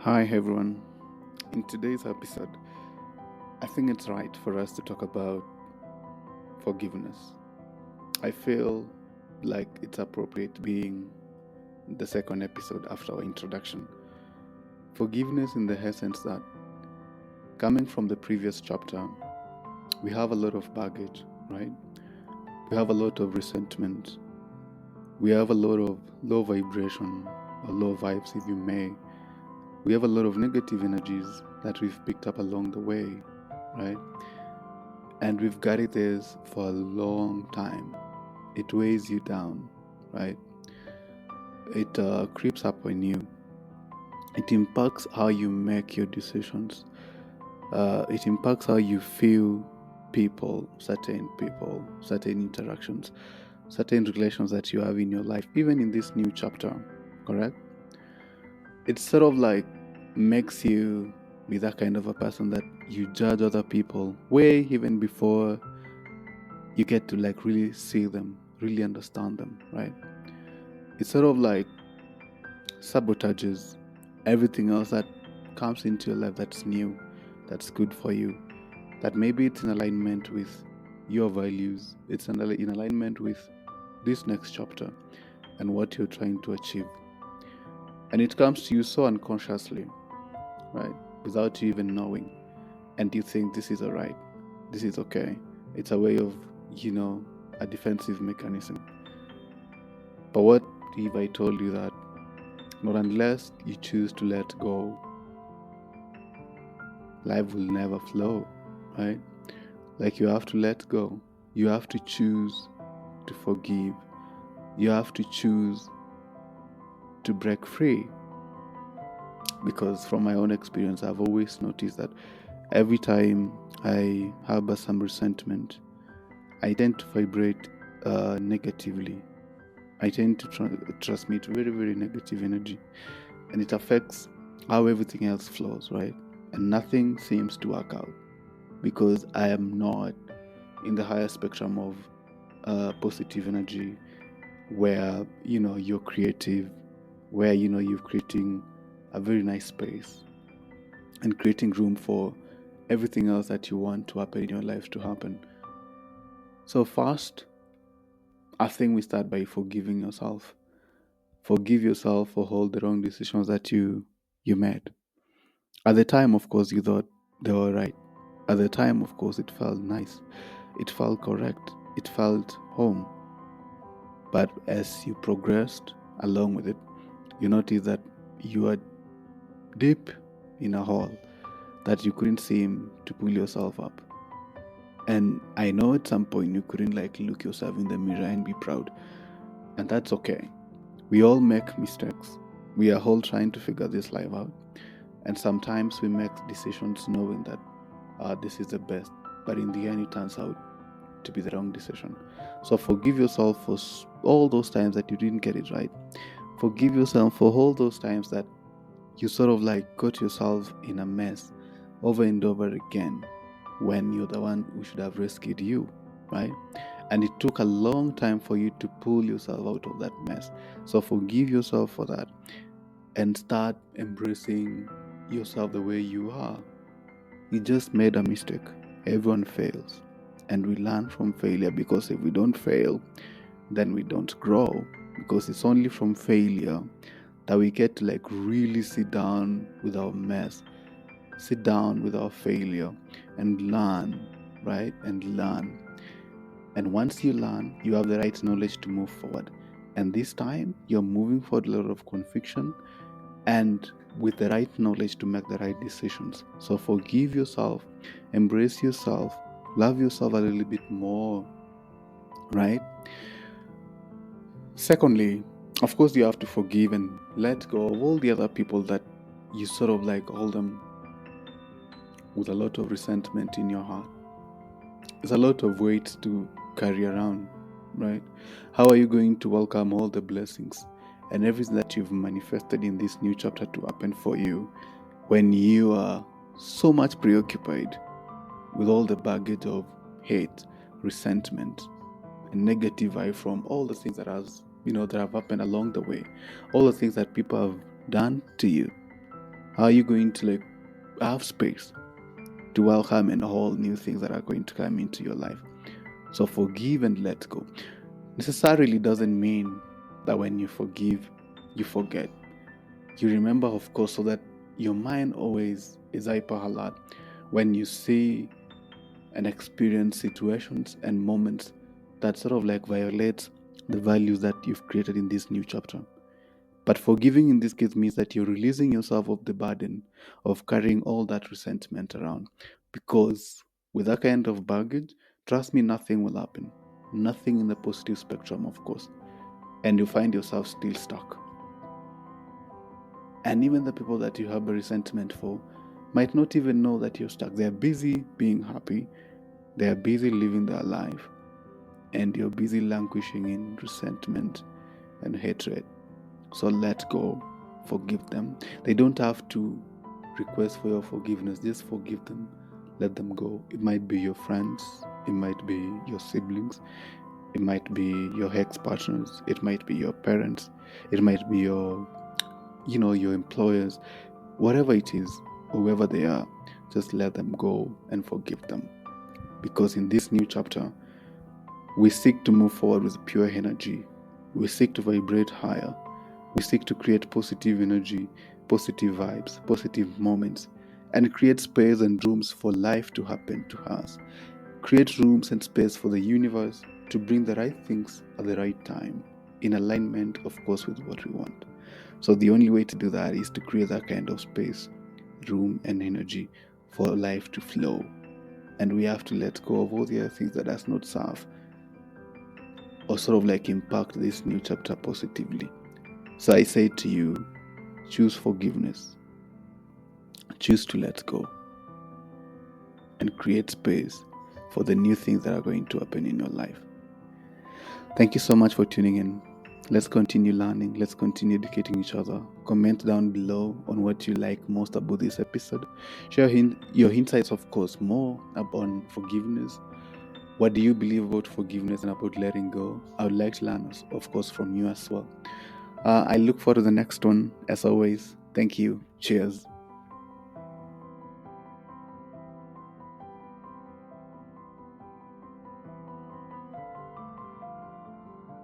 Hi everyone. In today's episode, I think it's right for us to talk about forgiveness. I feel like it's appropriate being the second episode after our introduction. Forgiveness, in the essence that coming from the previous chapter, we have a lot of baggage, right? We have a lot of resentment. We have a lot of low vibration or low vibes, if you may. We have a lot of negative energies that we've picked up along the way, right? And we've carried this for a long time. It weighs you down, right? It creeps up on you. It impacts how you make your decisions. It impacts how you feel people, certain interactions, certain relations that you have in your life, even in this new chapter, correct? It sort of like makes you be that kind of a person that you judge other people way even before you get to like really see them, really understand them, right? It sort of like sabotages everything else that comes into your life that's new, that's good for you, that maybe it's in alignment with your values, it's in alignment with this next chapter and what you're trying to achieve. And it comes to you so unconsciously, right? Without you even knowing. And you think this is alright, this is okay. It's a way of, a defensive mechanism. But what if I told you that not unless you choose to let go, life will never flow, right? Like you have to let go. You have to choose to forgive. You have to choose to break free. Because from my own experience, I've always noticed that every time I harbor some resentment, I tend to vibrate negatively. I tend to transmit very, very negative energy. And it affects how everything else flows, right? And nothing seems to work out because I am not in the higher spectrum of positive energy where you're creative, where you're creating a very nice space and creating room for everything else that you want to happen in your life to happen. So first, I think we start by forgiving yourself. Forgive yourself for all the wrong decisions that you made. At the time, of course, you thought they were right. At the time, of course, it felt nice. It felt correct. It felt home. But as you progressed along with it, you notice that you are deep in a hole that you couldn't seem to pull yourself up. And I know at some point you couldn't like look yourself in the mirror and be proud. And that's okay. We all make mistakes. We are all trying to figure this life out. And sometimes we make decisions knowing that this is the best. But in the end, it turns out to be the wrong decision. So forgive yourself for all those times that you didn't get it right. Forgive yourself for all those times that you sort of like got yourself in a mess over and over again when you're the one who should have rescued you, right? And it took a long time for you to pull yourself out of that mess. So forgive yourself for that and start embracing yourself the way you are. You just made a mistake. Everyone fails. And we learn from failure because if we don't fail, then we don't grow. Because it's only from failure that we get to like really sit down with our mess, sit down with our failure and learn, right? And learn. And once you learn, you have the right knowledge to move forward. And this time, you're moving forward with a lot of conviction and with the right knowledge to make the right decisions. So forgive yourself, embrace yourself, love yourself a little bit more, right? Secondly, of course, you have to forgive and let go of all the other people that you sort of like hold them with a lot of resentment in your heart. It's a lot of weight to carry around, right? How are you going to welcome all the blessings and everything that you've manifested in this new chapter to happen for you when you are so much preoccupied with all the baggage of hate, resentment, and negative vibe from all the things that have happened along the way, all the things that people have done to you? How are you going to have space to welcome and all new things that are going to come into your life? So forgive and let go. Necessarily doesn't mean that when you forgive, you forget. You remember, of course, so that your mind always is hyper alert when you see and experience situations and moments that sort of violate the values that you've created in this new chapter. But forgiving in this case means that you're releasing yourself of the burden of carrying all that resentment around. Because with that kind of baggage, trust me, nothing will happen. Nothing in the positive spectrum, of course. And you find yourself still stuck. And even the people that you have a resentment for might not even know that you're stuck. They're busy being happy. They're busy living their life. And you're busy languishing in resentment and hatred. So let go. Forgive them. They don't have to request for your forgiveness. Just forgive them. Let them go. It might be your friends. It might be your siblings. It might be your ex-partners. It might be your parents. It might be your employers. Whatever it is, whoever they are, just let them go and forgive them. Because in this new chapter, we seek to move forward with pure energy. We seek to vibrate higher. We seek to create positive energy, positive vibes, positive moments, and create space and rooms for life to happen to us. Create rooms and space for the universe to bring the right things at the right time, in alignment, of course, with what we want. So the only way to do that is to create that kind of space, room, and energy for life to flow. And we have to let go of all the other things that does not serve or sort of impact this new chapter positively. So I say to you, choose forgiveness, choose to let go, and create space for the new things that are going to happen in your life. Thank you so much for tuning in. Let's continue learning. Let's continue educating each other. Comment down below on what you like most about this episode. Share your insights, of course, more about forgiveness. What do you believe about forgiveness and about letting go? I would like to learn, of course, from you as well. I look forward to the next one. As always, thank you. Cheers.